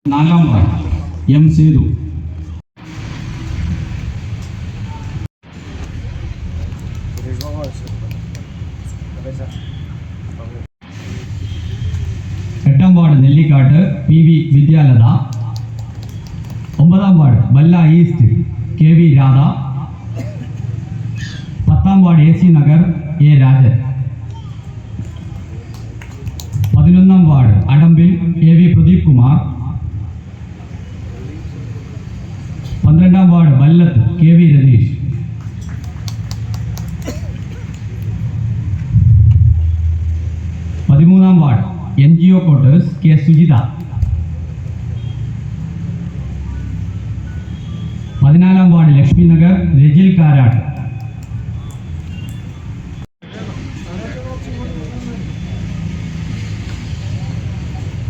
നാലാം ward M Sethu. എട്ടാം ward Nellikkattu P V Vidyalatha. ഒമ്പതാം ward Balla east K V Radha. പത്താം ward A C Nagar A Rajan. 11ാം ward Adambil A V Pradeep Kumar. 12ാം ward Vallath K V Ratheesh. 13ാം ward NGO quarters K Sujitha. 14ാം വാർഡ് ലക്ഷ്മി നഗർ രജിൽ കാരാട്ട്.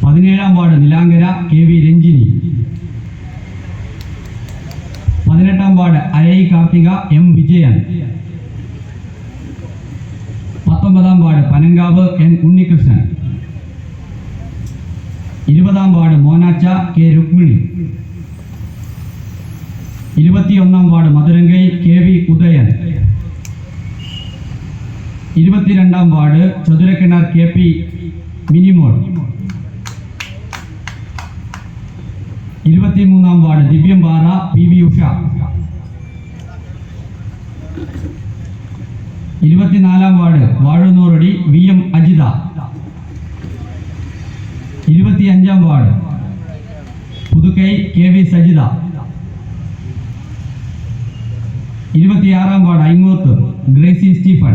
17ാം ward Nilankara K V Ranjini. 18ാം വാർഡ് അരയി കാർത്തിക എം വിജയൻ. 19ാം വാർഡ് പനങ്കാവ് എൻ ഉണ്ണികൃഷ്ണൻ. 20ാം ward Monachcha K Rukmini. 21ാം ward Madhurankai K V Udayan. 22ാം ward Chathurakkinar K P Minimol. 23ാം ward Divyampara P V Usha. 24ാം ward Vazhanooradi V M Ajitha. 25ാം ward Puthukkai K V Sajitha. 26ാം വാർഡ് ഐങ്ങോത്ത് ഗ്രേസി സ്റ്റീഫൻ.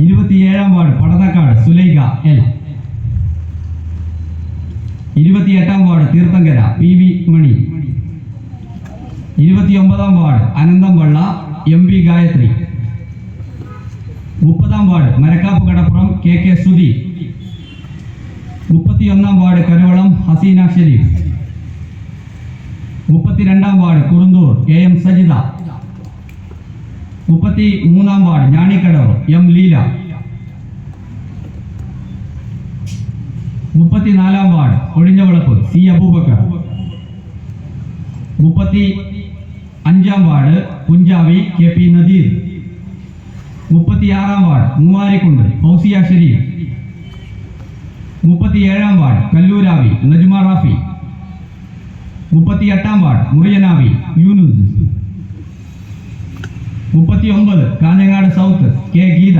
27ാം വാർഡ് പടന്നക്കാട് സുലൈഖ എൽ. 28ാം ward Theerthankara P V Mani. 29ാം ward Ananthamvalla M V Gayathri. 30ാം ward Marakkappu Kadappuram K K Sudhi. 31ാം വാർഡ് കരുവളം ഹസീന ഷെരീഫ്. 32ാം ward Kurunthoor A M Sajitha. 33ാം ward Njanikkadavu M Leela. 34ാം വാർഡ് ഒഴിഞ്ഞവളപ്പ് സി അബൂബക്കർ. 35ാം ward Kunjavi K P Nadeer. 36ാം വാർഡ് മൂവാരിക്കുണ്ട് ഫൗസിയ ഷെരീഫ്. 37ാം വാർഡ് കല്ലൂരാവി നജ്മ റാഫി. 38ാം ward Muriyanavi Yunus. 39 Kanhangad south K Geetha.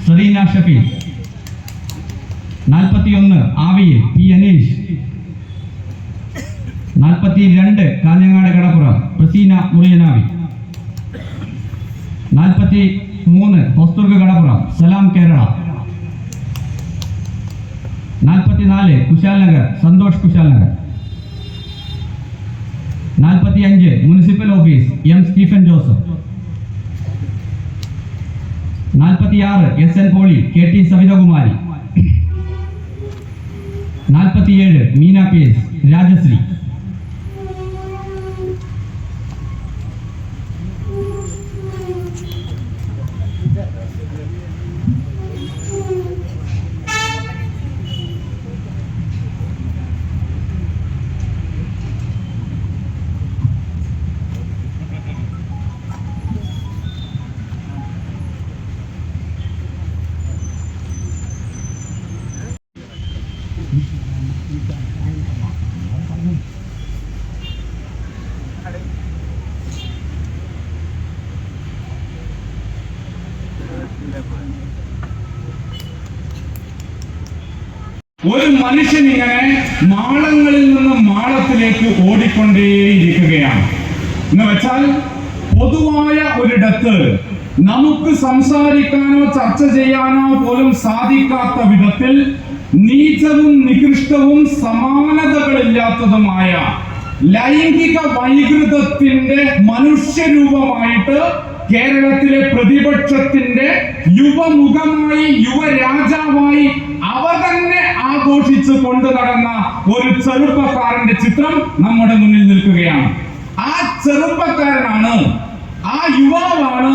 Sareena Shafi. 41 Aviyil P Aneesh. 42 Kanhangad Kadappuram Praseena Muriyanavi. 43 Hosdurg Kadappuram Salam Kerala. 44 Kushal Nagar Santhosh Kushal Nagar. 45 municipal office M Stephen Joseph. 46 SN poly K T Savithakumari. 47 Meena PS Rajashree. ഒരു മനുഷ്യൻ ഇങ്ങനെ മാളങ്ങളിൽ നിന്ന് മാളത്തിലേക്ക് ഓടിക്കൊണ്ടേയിരിക്കുകയാണ് എന്ന് വെച്ചാൽ പൊതുവായ ഒരിടത്ത് നമുക്ക് സംസാരിക്കാനോ ചർച്ച ചെയ്യാനോ പോലും സാധിക്കാത്ത വിധത്തിൽ നീചവും നികൃഷ്ടവും സമാനതകളില്ലാത്തതുമായ ലൈംഗിക വൈകൃതത്തിന്റെ മനുഷ്യരൂപമായിട്ട് കേരളത്തിലെ പ്രതിപക്ഷത്തിന്റെ യുവമുഖമായി യുവരാജാവായി അവർ തന്നെ ആഘോഷിച്ച് കൊണ്ടു നടന്ന ഒരു ചെറുപ്പക്കാരന്റെ ചിത്രം നമ്മുടെ മുന്നിൽ നിൽക്കുകയാണ്. ആ ചെറുപ്പക്കാരനാണ്, ആ യുവാവാണ്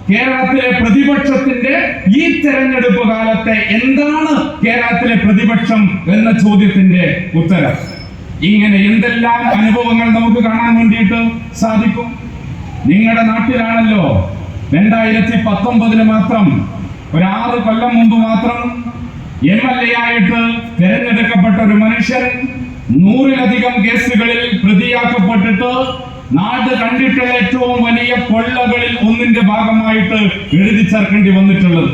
കേരളത്തിലെ പ്രതിപക്ഷത്തിന്റെ ഈ തെരഞ്ഞെടുപ്പ് കാലത്തെ എന്താണ് കേരളത്തിലെ പ്രതിപക്ഷം എന്ന ചോദ്യത്തിന്റെ ഉത്തരം. ഇങ്ങനെ എന്തെല്ലാം അനുഭവങ്ങൾ നമുക്ക് കാണാൻ വേണ്ടിയിട്ട് സാധിക്കും. നിങ്ങളുടെ നാട്ടിലാണല്ലോ 2019 മാത്രം ഒരു 6 കൊല്ലം മുമ്പ് മാത്രം MLA ആയിട്ട് തിരഞ്ഞെടുക്കപ്പെട്ട ഒരു മനുഷ്യൻ 100-ലധികം കേസുകളിൽ പ്രതിയാക്കപ്പെട്ടിട്ട് നാട് കണ്ടിട്ടുള്ള ഏറ്റവും വലിയ കൊള്ളകളിൽ ഒന്നിന്റെ ഭാഗമായിട്ട് എഴുതി ചേർക്കേണ്ടി വന്നിട്ടുള്ളത്.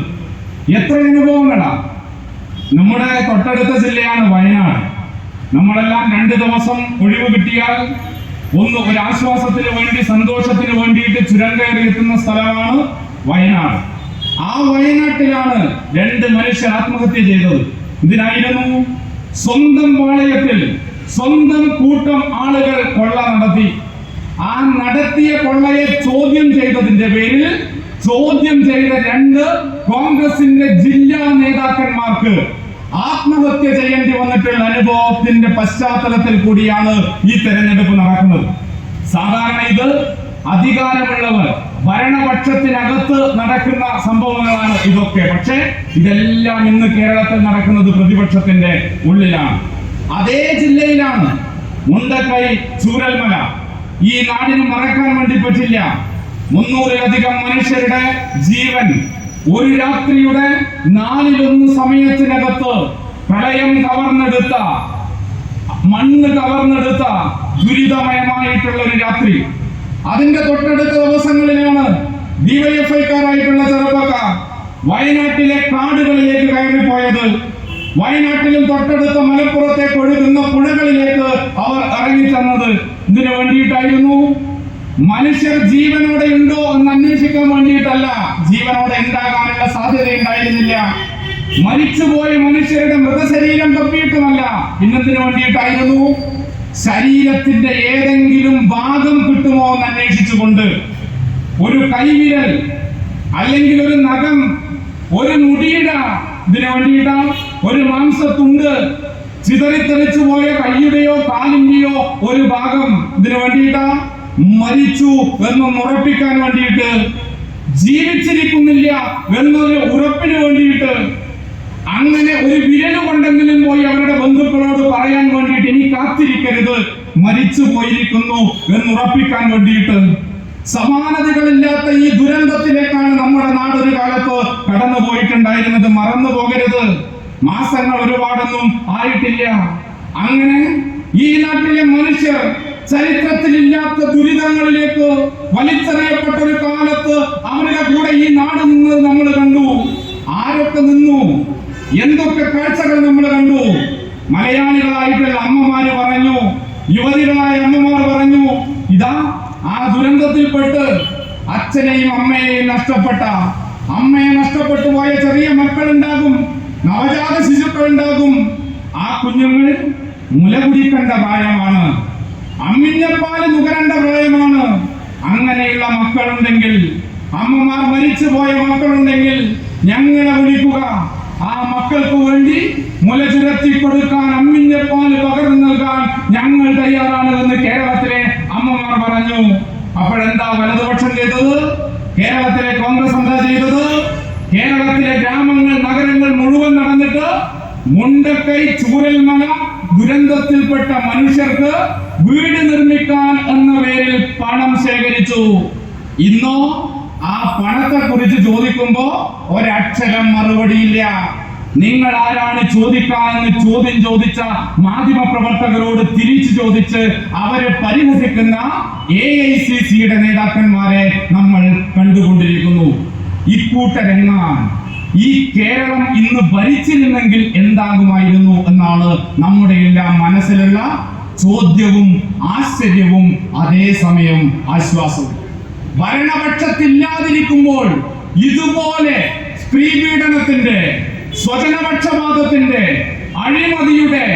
എത്ര അനുഭവങ്ങളാ. നമ്മുടെ തൊട്ടടുത്ത ജില്ലയാണ് വയനാട്. നമ്മളെല്ലാം 2 ദിവസം ഒഴിവ് കിട്ടിയാൽ ഒരു ആശ്വാസത്തിന് വേണ്ടി, സന്തോഷത്തിന് വേണ്ടിയിട്ട് ചുരം കയറി എത്തുന്ന സ്ഥലമാണ് വയനാട്. ആ വയനാട്ടിലാണ് 2 മനുഷ്യർ ആത്മഹത്യ ചെയ്തത്. ഇതിനായിരുന്നു സ്വന്തം പാളയത്തിൽ സ്വന്തം കൂട്ടം ആളുകൾ കൊള്ള നടത്തി. ആ നടത്തിയ കൊള്ളയെ ചോദ്യം ചെയ്തതിന്റെ പേരിൽ ചോദ്യം ചെയ്ത 2 കോൺഗ്രസിന്റെ ജില്ലാ നേതാക്കന്മാർക്ക് ആത്മഹത്യ ചെയ്യേണ്ടി വന്നിട്ടുള്ള അനുഭവത്തിന്റെ പശ്ചാത്തലത്തിൽ കൂടിയാണ് ഈ തെരഞ്ഞെടുപ്പ് നടക്കുന്നത്. സാധാരണ ഇത് അധികാരമുള്ളവർ ഭരണപക്ഷത്തിനകത്ത് നടക്കുന്ന സംഭവങ്ങളാണ് ഇതൊക്കെ. പക്ഷേ ഇതെല്ലാം ഇന്ന് കേരളത്തിൽ നടക്കുന്നത് പ്രതിപക്ഷത്തിന്റെ ഉള്ളിലാണ്. അതേ ജില്ലയിലാണ് മുണ്ടക്കൈ, ചൂരൽമല. ഈ നാടിന് മറക്കാൻ വേണ്ടി പറ്റില്ല. 300-ലധികം മനുഷ്യരുടെ ജീവൻ ഒരു രാത്രിയുടെ 4/1 സമയത്തിനകത്ത് പ്രളയം കവർന്നെടുത്ത, മണ്ണ് കവർന്നെടുത്ത ദുരിതമയമായിട്ടുള്ള ഒരു രാത്രി. അതിന്റെ തൊട്ടടുത്ത ദിവസങ്ങളിലാണ് ഡിവൈഎഫ്ഐക്കാരായിട്ടുള്ള ചെറുപ്പക്കാർ വയനാട്ടിലെ കാടുകളിലേക്ക് കയറിപ്പോയത്. വയനാട്ടിലും തൊട്ടടുത്ത മലപ്പുറത്തേക്ക് ഒഴുകുന്ന പുഴകളിലേക്ക് അവർ ഇറങ്ങിച്ചെന്നത് ഇതിനു വേണ്ടിയിട്ടായിരുന്നു. മനുഷ്യർ ജീവനോടെ ഉണ്ടോ എന്ന് അന്വേഷിക്കാൻ വേണ്ടിയിട്ടല്ല, ജീവനോടെ ഉണ്ടാകാനുള്ള സാധ്യത ഉണ്ടായിരുന്നില്ല. മരിച്ചുപോയ മനുഷ്യരുടെ മൃതശരീരം തപ്പിയിട്ടുമല്ല, പിന്നെന്തിനു വേണ്ടിയിട്ടായിരുന്നു? ശരീരത്തിന്റെ ഏതെങ്കിലും ഭാഗം കിട്ടുമോ എന്ന് അന്വേഷിച്ചുകൊണ്ട്. ഒരു കൈവിരൽ അല്ലെങ്കിൽ ഒരു നഖം, ഒരു മുടിയുടെ ഇതിനു വേണ്ടിയിട്ടാ, ഒരു മാംസത്തുണ്ട്, ചിതറിത്തെറിച്ചു പോയ കൈയുടെയോ കാലിന്റെയോ ഒരു ഭാഗം ഇതിനു വേണ്ടിയിട്ടാ, മരിച്ചു എന്നൊന്ന് ഉറപ്പിക്കാൻ വേണ്ടിയിട്ട്, ജീവിച്ചിരിക്കുന്നില്ല എന്നൊരു ഉറപ്പിന് വേണ്ടിയിട്ട്, അങ്ങനെ ഒരു വിരല് കൊണ്ടെങ്കിലും പോയി അവരുടെ ബന്ധുക്കളോട് പറയാൻ വേണ്ടിയിട്ട് ഇനി കാത്തിരിക്കരുത്, മരിച്ചു പോയിരിക്കുന്നു എന്നുറപ്പിക്കാൻ വേണ്ടിയിട്ട്. സമാനതകളില്ലാത്ത ഈ ദുരന്തത്തിലേക്കാണ് നമ്മുടെ നാട് ഒരു കാലത്ത് കടന്നു പോയിട്ടുണ്ടായിരുന്നത്. മറന്നു പോകരുത്. മാസങ്ങൾ ഒരുപാടൊന്നും ആയിട്ടില്ല. അങ്ങനെ ഈ നാട്ടിലെ മനുഷ്യർ ചരിത്രത്തിലില്ലാത്ത ദുരിതങ്ങളിലേക്ക് വലിച്ചെറിയപ്പെട്ട ഒരു കാലത്ത് അവരുടെ കൂടെ ഈ നാട് നിന്നത് നമ്മൾ കണ്ടു. ആരൊക്കെ നിന്നു, എന്തൊക്കെ കാഴ്ചകൾ നമ്മൾ കണ്ടു. മലയാളികളായിട്ടുള്ള അമ്മമാര് പറഞ്ഞു, യുവതികളായ അമ്മമാർ പറഞ്ഞു, ഇതാ ആ ദുരന്തത്തിൽപ്പെട്ട് അച്ഛനെയും അമ്മയെയും നഷ്ടപ്പെട്ട, അമ്മയെ നഷ്ടപ്പെട്ടു പോയ ചെറിയ മക്കളുണ്ടാകും, നവജാത ശിശുക്കളുണ്ടാകും. ആ കുഞ്ഞുങ്ങൾ മുല കുടിക്കേണ്ട പ്രായമാണ്, അമ്മിഞ്ഞപ്പാല് നുകരേണ്ട പ്രായമാണ്. അങ്ങനെയുള്ള മക്കളുണ്ടെങ്കിൽ, അമ്മമാർ മരിച്ചു പോയ മക്കളുണ്ടെങ്കിൽ ഞങ്ങളെ വിളിക്കുക. ആ മക്കൾക്ക് വേണ്ടി മുല ചുരത്തി കൊടുക്കാൻ, അമ്മിഞ്ഞപ്പാല് പകർന്നു നൽകാൻ ഞങ്ങൾ തയ്യാറാണ് എന്ന് കേരളത്തിലെ അമ്മമാർ പറഞ്ഞു. അപ്പോഴെന്താ വലതുപക്ഷം ചെയ്തത്? കേരളത്തിലെ കോൺഗ്രസ് എന്താ ചെയ്തത്? കേരളത്തിലെ ഗ്രാമങ്ങൾ, നഗരങ്ങൾ മുഴുവൻ നടന്നിട്ട് മുണ്ടക്കൈ, ചൂരൽമല ദുരന്തത്തിൽപ്പെട്ട മനുഷ്യർക്ക് വീട് നിർമ്മിക്കാൻ എന്ന പേരിൽ പണം ശേഖരിച്ചു. ഇന്നോ ആ പണത്തെ കുറിച്ച് ചോദിക്കുമ്പോ ഒരക്ഷരം മറുപടിയില്ല. നിങ്ങൾ ആരാണ് ചോദിക്കാനെന്ന് ചോദ്യം ചോദിച്ച മാധ്യമ പ്രവർത്തകരോട് തിരിച്ചു ചോദിച്ച് അവരെ പരിഹസിക്കുന്ന AICCയുടെ നേതാക്കന്മാരെ നമ്മൾ കണ്ടുകൊണ്ടിരിക്കുന്നു. ഇക്കൂട്ടരങ്ങാൻ ഈ കേരളം ഇന്ന് ഭരിച്ചിരുന്നെങ്കിൽ എന്താകുമായിരുന്നു എന്നാണ് നമ്മുടെ എല്ലാം മനസ്സിലുള്ള ചോദ്യവും ആശ്ചര്യവും അതേസമയം ആശ്വാസവും. ഭരണപക്ഷത്തില്ലാതിരിക്കുമ്പോൾ ഇതുപോലെ സ്ത്രീപീഡനത്തിന്റെ, സ്വജനപക്ഷപാതത്തിന്റെ, അഴിമതിയുടെ,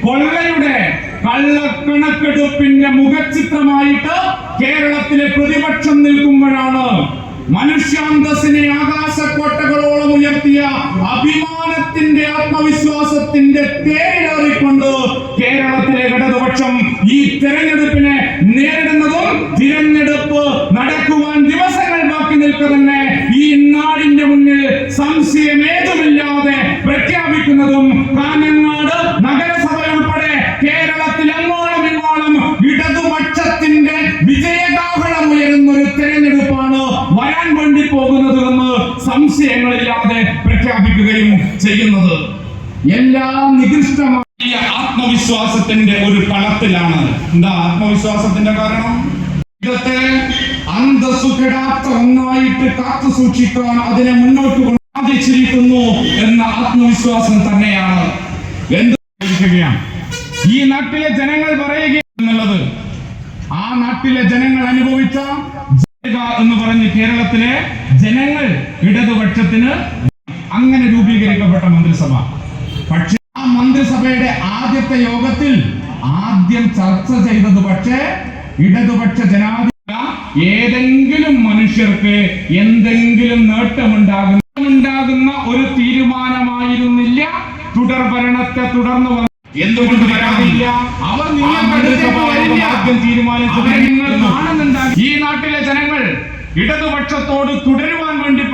കൊള്ളയുടെ, കള്ളക്കണക്കെടുപ്പിന്റെ മുഖചിത്രമായിട്ട് കേരളത്തിലെ പ്രതിപക്ഷം നിൽക്കുമ്പോഴാണ് മനുഷ്യാന്തസ്സിനെ ആകാശക്കോട്ടകളോളം ഉയർത്തിയ അഭിമാനത്തിന്റെ, ആത്മവിശ്വാസത്തിന്റെ തേരിലേറിക്കൊണ്ട് കേരളത്തിലെ ഇടതുപക്ഷം ഈ തെരഞ്ഞെടുപ്പിനെ നേരിടുന്നതും തിരഞ്ഞെടുപ്പ് നടക്കുവാൻ ദിവസങ്ങൾ ബാക്കി നിൽക്കെ തന്നെ സംശയമേതുമില്ലാതെ പ്രഖ്യാപിക്കുന്നതും കാഞ്ഞങ്ങാട് നഗരസഭ ഉൾപ്പെടെ കേരളത്തിൽ അങ്ങോളം ഇങ്ങോളം ഇടതുപക്ഷത്തിന്റെ വിജയകാഹളം ഉയരുന്ന ഒരു തെരഞ്ഞെടുപ്പാണ് വരാൻ വേണ്ടി പോകുന്നത് എന്ന് സംശയങ്ങളില്ലാതെ പ്രഖ്യാപിക്കുകയും ചെയ്യുന്നത്. എല്ലാം നികൃഷ്ടമായ ആത്മവിശ്വാസത്തിന്റെ ഒരു കളത്തിലാണ്. എന്താ ആത്മവിശ്വാസത്തിന്റെ കാരണം? ഇതൊക്കെ അന്തസ്സുകെടാത്ത ഒന്നായിട്ട് കാത്തു സൂക്ഷിക്കാൻ അതിനെ മുന്നോട്ട് കൊണ്ടുവച്ചിരിക്കുന്നു എന്ന ആത്മവിശ്വാസം തന്നെയാണ്. എന്താണ് ഈ നാട്ടിലെ ജനങ്ങൾ പറയുകയെന്നുള്ളത്? ആ നാട്ടിലെ ജനങ്ങൾ അനുഭവിച്ച എന്ന് പറഞ്ഞ് കേരളത്തിലെ ജനങ്ങൾ ഇടതുപക്ഷത്തിന് അങ്ങനെ രൂപീകരിക്കപ്പെട്ട മന്ത്രിസഭ. പക്ഷേ ആ മന്ത്രിസഭയുടെ ആദ്യത്തെ യോഗത്തിൽ ആദ്യം ചർച്ച ചെയ്തത് പക്ഷേ ഇടതുപക്ഷ ജനാധിപത്യ ഏതെങ്കിലും മനുഷ്യർക്ക് എന്തെങ്കിലും നേട്ടമുണ്ടാകുന്ന ഒരു തീരുമാനമായിരുന്നില്ല. തുടർ ഭരണത്തെ തുടർന്ന് എന്തുകൊണ്ട് വരാതില്ല? അവർ ആദ്യം തീരുമാനിച്ചത്. ഈ നാട്ടിലെ ജനങ്ങൾ ഇടതുപക്ഷത്തോട് തുടരുവാൻ വേണ്ടി